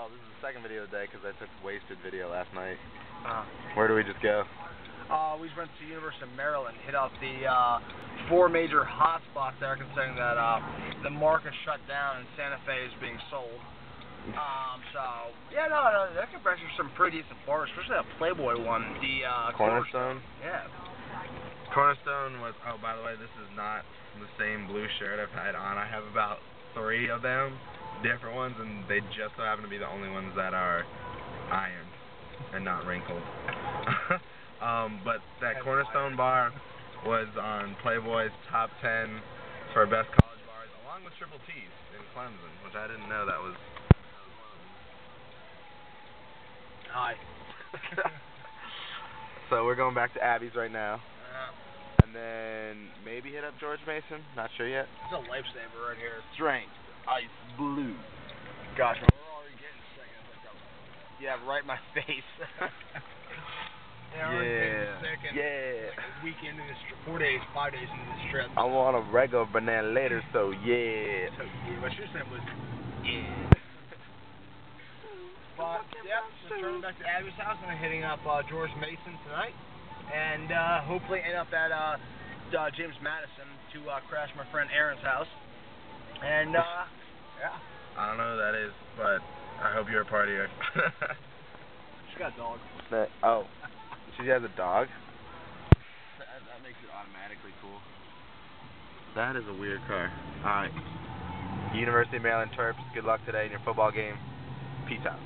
Well, this is the second video of the day because I took wasted video last night. Uh-huh. Where do we just go? We just went to University of Maryland, hit up the 4 major hotspots there, considering that the market shut down and Santa Fe is being sold. So, yeah, no, that could actually some pretty decent bars, especially that Playboy one, the Cornerstone? Yeah. Cornerstone was, oh, by the way, this is not the same blue shirt I've had on. I have about 3 of them, different ones, and they just so happen to be the only ones that are ironed and not wrinkled. But that Cornerstone bar was on Playboy's top 10 for best college bars, along with Triple T's in Clemson, which I didn't know that was one of them. Hi. So we're going back to Abby's right now. And then maybe hit up George Mason. Not sure yet. It's a lifesaver right here. Strength. Ice blue. Gosh, man, we're already getting sick. Yeah, right in my face. Yeah. Sick and Yeah. like a week into this, 4 days, 5 days into this trip. I want a regular banana later, so yeah. So, yeah, what you said was, yeah. But, yeah, so turning back to Abby's house and hitting up George Mason tonight. And hopefully end up at James Madison to crash my friend Aaron's house. And, yeah. I don't know who that is, but I hope you're a partier. She's got a dog. Oh. She has a dog? That makes it automatically cool. That is a weird car. Alright. University of Maryland Terps, good luck today in your football game. Peace out.